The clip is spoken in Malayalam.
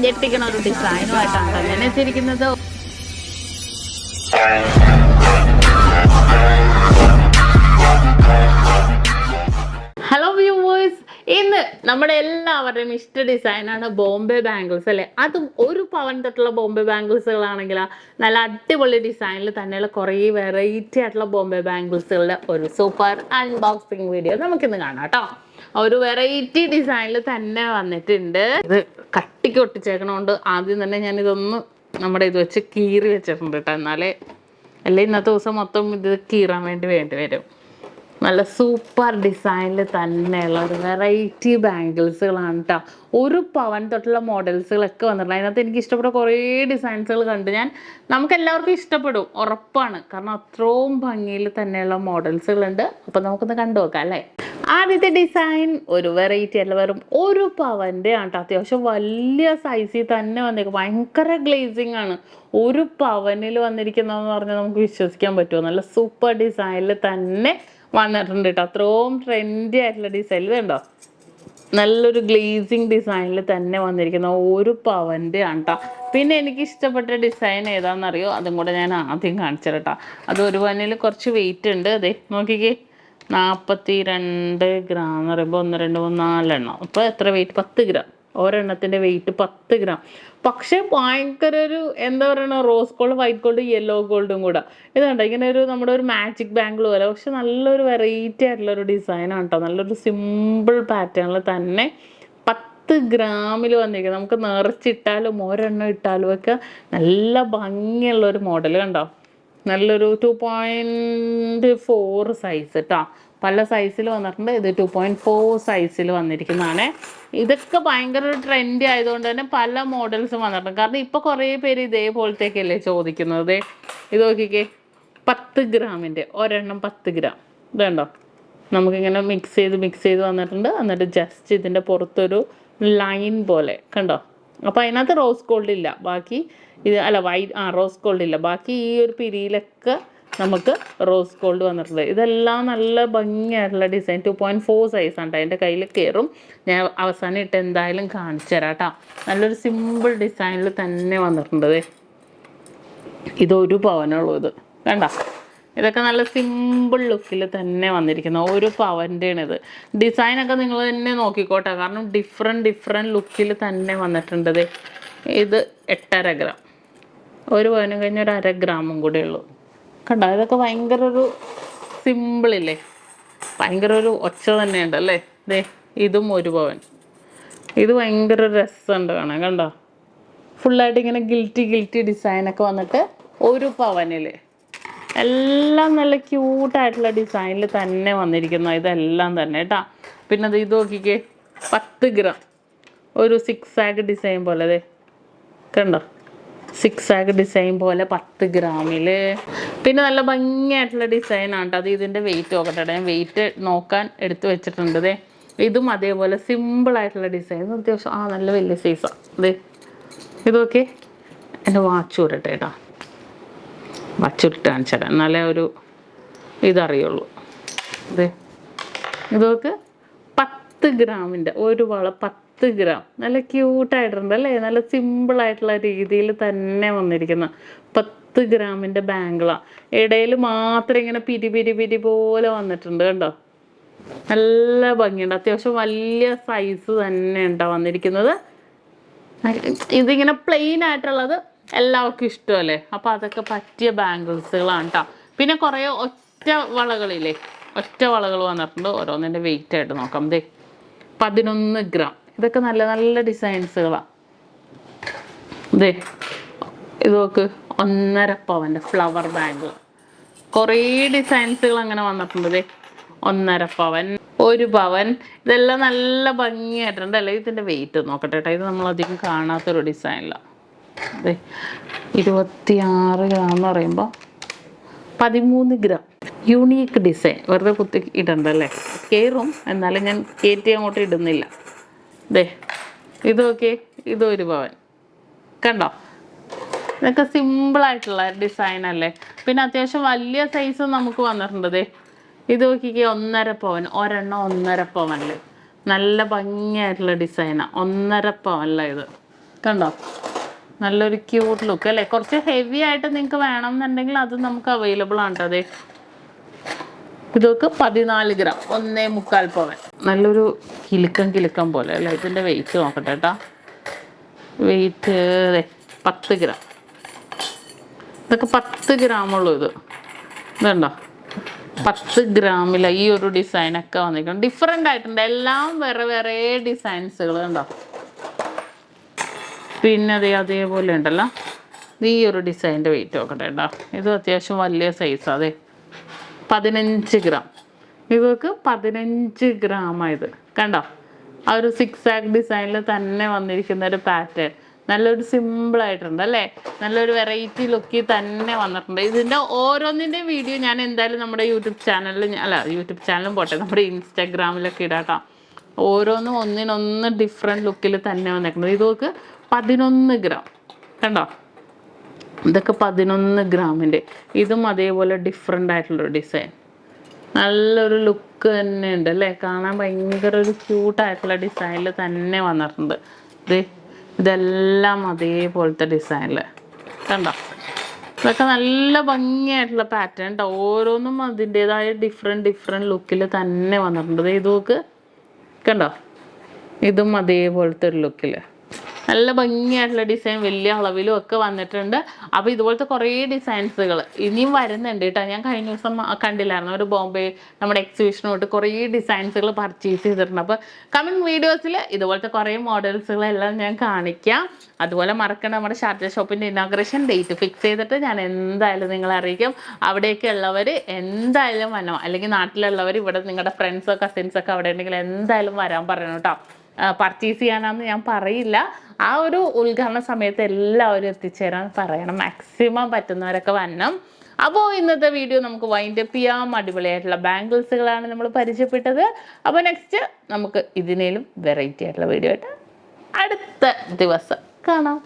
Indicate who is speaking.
Speaker 1: ഞെട്ടിക്കുന്ന ഒരു ഡിസൈനുമായിട്ടാണ് ഞാൻ എത്തിയിരിക്കുന്നത്. ഹലോ വ്യൂവേഴ്സ്, ഇന്ന് നമ്മുടെ എല്ലാവരുടെയും ഇഷ്ട ഡിസൈനാണ് ബോംബെ ബാംഗിൾസ് അല്ലേ. അതും ഒരു പവൻ തൊട്ടുള്ള ബോംബെ ബാംഗിൾസുകളാണെങ്കിൽ നല്ല അടിപൊളി ഡിസൈനിൽ തന്നെയുള്ള കുറേ വെറൈറ്റി ആയിട്ടുള്ള ബോംബെ ബാംഗിൾസുകളുടെ ഒരു സൂപ്പർ അൺബോക്സിങ് വീഡിയോ നമുക്കിന്ന് കാണാം കേട്ടോ. ഒരു വെറൈറ്റി ഡിസൈനിൽ തന്നെ വന്നിട്ടുണ്ട്. ഇത് കട്ടിക്ക് ഒട്ടിച്ചേക്കണോണ്ട് ആദ്യം തന്നെ ഞാനിതൊന്ന് നമ്മുടെ ഇത് വെച്ച് കീറി വെച്ചിട്ടുണ്ട് കേട്ടോ. എന്നാലേ അല്ലേ ഇന്നത്തെ ദിവസം മൊത്തം ഇത് കീറാൻ വേണ്ടി വരും. നല്ല സൂപ്പർ ഡിസൈനിൽ തന്നെയുള്ള ഒരു വെറൈറ്റി ബാംഗിൾസുകളാണ് കേട്ടോ. ഒരു പവൻ തൊട്ടുള്ള മോഡൽസുകളൊക്കെ വന്നിട്ടുണ്ട്. അതിനകത്ത് എനിക്ക് ഇഷ്ടപ്പെട്ട കുറേ ഡിസൈൻസുകൾ കണ്ട് നമുക്ക് എല്ലാവർക്കും ഇഷ്ടപ്പെടും ഉറപ്പാണ്. കാരണം അത്രയും ഭംഗിയിൽ തന്നെയുള്ള മോഡൽസുകളുണ്ട്. അപ്പം നമുക്കൊന്ന് കണ്ടു നോക്കാം അല്ലേ. ആദ്യത്തെ ഡിസൈൻ ഒരു വെറൈറ്റി അല്ല, വെറും ഒരു പവൻ്റെ ആണ് കേട്ടോ. അത്യാവശ്യം വലിയ സൈസിൽ തന്നെ വന്നേക്കും. ഭയങ്കര ഗ്ലേസിങ് ആണ്. ഒരു പവനിൽ വന്നിരിക്കുന്നതെന്ന് പറഞ്ഞാൽ നമുക്ക് വിശ്വസിക്കാൻ പറ്റുമോ? നല്ല സൂപ്പർ ഡിസൈനിൽ തന്നെ വന്നിട്ടുണ്ട് കേട്ടോ. അത്രയും ട്രെൻഡി ആയിട്ടുള്ള ഡിസൈനിൽ കണ്ടോ, നല്ലൊരു ഗ്ലേസിങ് ഡിസൈനിൽ തന്നെ വന്നിരിക്കുന്ന ഒരു പവൻ്റെ ആണ് കേട്ടോ. പിന്നെ എനിക്ക് ഇഷ്ടപ്പെട്ട ഡിസൈൻ ഏതാണെന്നറിയോ? അതും കൂടെ ഞാൻ ആദ്യം കാണിച്ചു കേട്ടോ. അത് ഒരു പവനിൽ കുറച്ച് വെയിറ്റ് ഉണ്ട്. അതെ നോക്കിക്കേ, 42 ഗ്രാം എന്ന് പറയുമ്പോൾ 1 2 3 4 എണ്ണം. അപ്പോൾ എത്ര വെയിറ്റ്? 10 ഗ്രാം. ഒരെണ്ണത്തിൻ്റെ വെയിറ്റ് 10 ഗ്രാം. പക്ഷെ ഭയങ്കര ഒരു എന്താ പറയുക, rose gold, white gold, yellow ഗോൾഡും കൂടെ. ഇതുണ്ട് ഇങ്ങനെ ഒരു നമ്മുടെ ഒരു മാജിക് ബാംഗിൾ പോലെ. പക്ഷെ നല്ലൊരു വെറൈറ്റി ആയിട്ടുള്ളൊരു ഡിസൈനാണ് കേട്ടോ. നല്ലൊരു സിമ്പിൾ പാറ്റേണിൽ തന്നെ 10 ഗ്രാമിൽ വന്നിരിക്കുന്നത്. നമുക്ക് നിറച്ചിട്ടാലും ഒരെണ്ണം ഇട്ടാലും ഒക്കെ നല്ല ഭംഗിയുള്ളൊരു മോഡൽ കണ്ടോ. നല്ലൊരു 2.4 സൈസ് കേട്ടോ. പല സൈസിൽ വന്നിട്ടുണ്ട്. ഇത് 2.4 സൈസിൽ വന്നിരിക്കുന്നതാണ്. ഇതൊക്കെ ഭയങ്കര ഒരു ട്രെൻഡി ആയതുകൊണ്ട് തന്നെ പല മോഡൽസും വന്നിട്ടുണ്ട്. കാരണം ഇപ്പോൾ കുറേ പേര് ഇതേപോലത്തേക്കല്ലേ ചോദിക്കുന്നത്. ഇത് നോക്കിക്കേ, 10 ഗ്രാമിൻ്റെ ഒരെണ്ണം 10 ഗ്രാം. ഇതുണ്ടോ, നമുക്കിങ്ങനെ മിക്സ് ചെയ്ത് വന്നിട്ടുണ്ട്. എന്നിട്ട് ജസ്റ്റ് ഇതിൻ്റെ പുറത്തൊരു ലൈൻ പോലെ കണ്ടോ. അപ്പോൾ അതിനകത്ത് റോസ് ഗോൾഡ് ഇല്ല, ബാക്കി ഇത് അല്ല റോസ് ഗോൾഡ് ഇല്ല, ബാക്കി ഈ ഒരു പിരിയിലൊക്കെ നമുക്ക് റോസ് ഗോൾഡ് വന്നിട്ടുണ്ട്. ഇതെല്ലാം നല്ല ഭംഗിയായിട്ടുള്ള ഡിസൈൻ. 2.4 സൈസാണ് കേട്ടോ. എൻ്റെ കയ്യിൽ കയറും. ഞാൻ അവസാനം ഇട്ട് എന്തായാലും കാണിച്ചു തരാം കേട്ടോ. നല്ലൊരു സിമ്പിൾ ഡിസൈനിൽ തന്നെ വന്നിട്ടുണ്ട്. ഇതൊരു പവനുള്ളൂ. ഇത് കണ്ട, ഇതൊക്കെ നല്ല സിമ്പിൾ ലുക്കിൽ തന്നെ വന്നിരിക്കുന്ന ഒരു പവൻ്റെയാണ് ഇത്. ഡിസൈനൊക്കെ നിങ്ങൾ തന്നെ നോക്കിക്കോട്ടെ, കാരണം ഡിഫറെൻറ്റ് ലുക്കിൽ തന്നെ വന്നിട്ടുണ്ട്. ഇത് 8.5 ഗ്രാം. ഒരു പവനും കഴിഞ്ഞ് ഒരു 1/2 ഗ്രാമും കൂടെ ഉള്ളൂ കണ്ടോ. ഇതൊക്കെ ഭയങ്കര ഒരു സിമ്പിളില്ലേ, ഭയങ്കര ഒരു ഒച്ച തന്നെയുണ്ട് അല്ലേ. ഇതും ഒരു പവൻ. ഇത് ഭയങ്കര രസമുണ്ട് കാണാൻ കണ്ടോ. ഫുള്ളായിട്ട് ഇങ്ങനെ ഗിൽറ്റി ഡിസൈനൊക്കെ വന്നിട്ട് ഒരു പവനിൽ എല്ലാം നല്ല ക്യൂട്ടായിട്ടുള്ള ഡിസൈനിൽ തന്നെ വന്നിരിക്കുന്നു. ഇതെല്ലാം തന്നെ കേട്ടോ. പിന്നെ ഇത് നോക്കിക്കേ, 10 ഗ്രാം ഒരു 6 ആഗ് ഡിസൈൻ പോലെ കണ്ടോ. 6 ആഗ് ഡിസൈൻ പോലെ 10 ഗ്രാമിൽ. പിന്നെ നല്ല ഭംഗിയായിട്ടുള്ള ഡിസൈനാണ് കേട്ടോ. അത് ഇതിൻ്റെ വെയിറ്റ് നോക്കട്ടെ. ഞാൻ വെയിറ്റ് നോക്കാൻ എടുത്ത് വെച്ചിട്ടുണ്ട്. ഇതും അതേപോലെ സിമ്പിളായിട്ടുള്ള ഡിസൈൻ. അത്യാവശ്യം നല്ല വലിയ സൈസാണ്. ഇതൊക്കെ എൻ്റെ വാച്ച് ഊരട്ടെ കേട്ടോ. വച്ചിട്ട് കാണിച്ചാൽ എന്നാലേ ഒരു ഇതറിയുള്ളൂ. ഇതൊക്കെ 10 ഗ്രാമിൻ്റെ ഒരു വള 10 ഗ്രാം. നല്ല ക്യൂട്ടായിട്ടുണ്ട് അല്ലേ. നല്ല സിമ്പിളായിട്ടുള്ള രീതിയിൽ തന്നെ വന്നിരിക്കുന്ന 10 ഗ്രാമിൻ്റെ ബാംഗിളാണ്. ഇടയിൽ മാത്രം ഇങ്ങനെ പിരി പോലെ വന്നിട്ടുണ്ട് കണ്ടോ. നല്ല ഭംഗിയുണ്ട്. അത്യാവശ്യം വലിയ സൈസ് തന്നെ ഉണ്ടോ വന്നിരിക്കുന്നത്. ഇതിങ്ങനെ പ്ലെയിൻ ആയിട്ടുള്ളത് എല്ലാവർക്കും ഇഷ്ടമല്ലേ. അപ്പോൾ അതൊക്കെ പറ്റിയ ബാംഗിൾസുകളാണ് കേട്ടോ. പിന്നെ കുറേ ഒറ്റ വളകൾ വന്നിട്ടുണ്ട്. ഓരോന്നിൻ്റെ വെയിറ്റ് ആയിട്ട് നോക്കാം. 11 ഗ്രാം. ഇതൊക്കെ നല്ല നല്ല ഡിസൈൻസുകളാണ്. ഇത് നോക്ക്, 1.5 പവൻ്റെ ഫ്ലവർ ബാംഗിൾ. കുറേ ഡിസൈൻസുകൾ അങ്ങനെ വന്നിട്ടുണ്ട്. 1.5 പവൻ, 1 പവൻ. ഇതെല്ലാം നല്ല ഭംഗിയായിട്ടുണ്ട് അല്ലേ. ഇതിൻ്റെ വെയിറ്റ് നോക്കട്ടെ കേട്ടോ. ഇത് നമ്മളധികം കാണാത്തൊരു ഡിസൈനിലാണ്. 26 ഗ്രാം എന്ന് പറയുമ്പോൾ 13 ഗ്രാം. Unique design. വെറുതെ കുത്തി ഇടണ്ടല്ലേ, കയറും. എന്നാലും ഞാൻ കയറ്റി അങ്ങോട്ട് ഇടുന്നില്ല. ഇതൊക്കെ ഇത് 1 പവൻ കണ്ടോ. ഇതൊക്കെ സിമ്പിളായിട്ടുള്ള ഡിസൈൻ അല്ലേ. പിന്നെ അത്യാവശ്യം വലിയ സൈസ് നമുക്ക് വന്നിട്ടുണ്ട്. ഇത് നോക്കിക്കേ, 1.5 പവൻ. ഒരെണ്ണം 1.5 പവനിൽ നല്ല ഭംഗിയായിട്ടുള്ള ഡിസൈനാണ്. 1.5 പവനിലാണ് ഇത്. കണ്ടോ, നല്ലൊരു ക്യൂട്ട് ലുക്ക് അല്ലേ. കുറച്ച് ഹെവി ആയിട്ട് നിങ്ങൾക്ക് വേണമെന്നുണ്ടെങ്കിൽ അത് നമുക്ക് അവൈലബിൾ ആണ്. അതെ, ഇതൊക്കെ 14 ഗ്രാം, 1.25 പവൻ. നല്ലൊരു കിലുക്കം പോലെ അല്ലേ. ഇതിൻ്റെ വെയിറ്റ് നോക്കട്ടെ കേട്ടോ. Weight 10 gram. ഇതൊക്കെ 10 ഗ്രാമുള്ളൂ. ഇതുണ്ടോ, 10 ഗ്രാമിൽ ഈ ഒരു ഡിസൈനൊക്കെ വന്നിരിക്കണം. ഡിഫറെൻ്റ് ആയിട്ടുണ്ട്, എല്ലാം വേറെ വേറെ ഡിസൈൻസുകൾ കണ്ടോ. പിന്നെ അതേപോലെ ഉണ്ടല്ലോ, ഈ ഒരു ഡിസൈൻ്റെ വെയിറ്റ് നോക്കട്ടെ കേട്ടോ. ഇത് അത്യാവശ്യം വലിയ സൈസാണ്. അതെ, 15 ഗ്രാം. ഇതൊക്കെ 15 ഗ്രാമായത് കണ്ടോ. ആ ഒരു 6 ഡിസൈനിൽ തന്നെ വന്നിരിക്കുന്ന ഒരു പാറ്റേൺ നല്ലൊരു സിമ്പിളായിട്ടുണ്ട് അല്ലേ. നല്ലൊരു വെറൈറ്റി ലുക്കിൽ തന്നെ വന്നിട്ടുണ്ട്. ഇതിൻ്റെ ഓരോന്നിൻ്റെയും വീഡിയോ ഞാൻ എന്തായാലും നമ്മുടെ യൂട്യൂബ് ചാനലിൽ, യൂട്യൂബ് ചാനലും പോട്ടെ, നമ്മുടെ ഇൻസ്റ്റാഗ്രാമിലൊക്കെ ഇടാം. ഓരോന്നും ഒന്നിനൊന്ന് ഡിഫറെൻറ്റ് ലുക്കിൽ തന്നെ വന്നിട്ടുണ്ട്. ഇതൊക്കെ 11 ഗ്രാം കണ്ടോ. ഇതൊക്കെ 11 ഗ്രാമിൻ്റെ. ഇതും അതേപോലെ ഡിഫറെൻ്റ് ആയിട്ടുള്ളൊരു ഡിസൈൻ, നല്ലൊരു ലുക്ക് തന്നെ ഉണ്ട് അല്ലേ. കാണാൻ ഭയങ്കര ഒരു ക്യൂട്ടായിട്ടുള്ള ഡിസൈനിൽ തന്നെ വന്നിട്ടുണ്ട്. ഇതെല്ലാം അതേപോലത്തെ ഡിസൈനിൽ കണ്ടോ. ഇതൊക്കെ നല്ല ഭംഗിയായിട്ടുള്ള പാറ്റേൺ കേട്ടോ. ഓരോന്നും അതിൻ്റേതായ ഡിഫറെൻറ്റ് ലുക്കിൽ തന്നെ വന്നിട്ടുണ്ട്. ഇതൊക്കെ കണ്ടോ, ഇതും അതേപോലത്തെ ഒരു ലുക്കിൽ നല്ല ഭംഗിയായിട്ടുള്ള ഡിസൈൻ, വലിയ അളവിലും ഒക്കെ വന്നിട്ടുണ്ട്. അപ്പോൾ ഇതുപോലത്തെ കുറേ ഡിസൈൻസുകൾ ഇനിയും വരുന്നുണ്ട് കേട്ടോ. ഞാൻ കഴിഞ്ഞ ദിവസം കണ്ടില്ലായിരുന്നു, ഒരു ബോംബെ നമ്മുടെ എക്സിബിഷനോട്ട് കുറേ ഡിസൈൻസുകൾ പർച്ചേസ് ചെയ്തിട്ടുണ്ട്. അപ്പോൾ കമ്മിങ് വീഡിയോസിൽ ഇതുപോലത്തെ കുറേ മോഡൽസുകളെല്ലാം ഞാൻ കാണിക്കാം. അതുപോലെ മറക്കണ്ട, നമ്മുടെ ഷാർജ ഷോപ്പിൻ്റെ ഇനോഗ്രേഷൻ ഡേറ്റ് ഫിക്സ് ചെയ്തിട്ട് ഞാൻ എന്തായാലും നിങ്ങളെ അറിയിക്കും. അവിടേക്ക് ഉള്ളവർ എന്തായാലും വരണം, അല്ലെങ്കിൽ നാട്ടിലുള്ളവർ, ഇവിടെ നിങ്ങളുടെ ഫ്രണ്ട്സോ കസിൻസൊക്കെ അവിടെ ഉണ്ടെങ്കിൽ എന്തായാലും വരാൻ പറയണം കേട്ടോ. പർച്ചേസ് ചെയ്യാനാണെന്ന് ഞാൻ പറയില്ല, ആ ഒരു ഉദ്ഘാടന സമയത്ത് എല്ലാവരും എത്തിച്ചേരാൻ പറയണം. മാക്സിമം പറ്റുന്നവരൊക്കെ വരണം. അപ്പോൾ ഇന്നത്തെ വീഡിയോ നമുക്ക് വൈൻഡ് അപ്പ് ചെയ്യാം. അടിപൊളിയായിട്ടുള്ള ബാംഗിൾസുകളാണ് നമ്മൾ പരിചയപ്പെട്ടത്. അപ്പോൾ നെക്സ്റ്റ് നമുക്ക് ഇതിനേലും വെറൈറ്റി ആയിട്ടുള്ള വീഡിയോ ആയിട്ട് അടുത്ത ദിവസം കാണാം.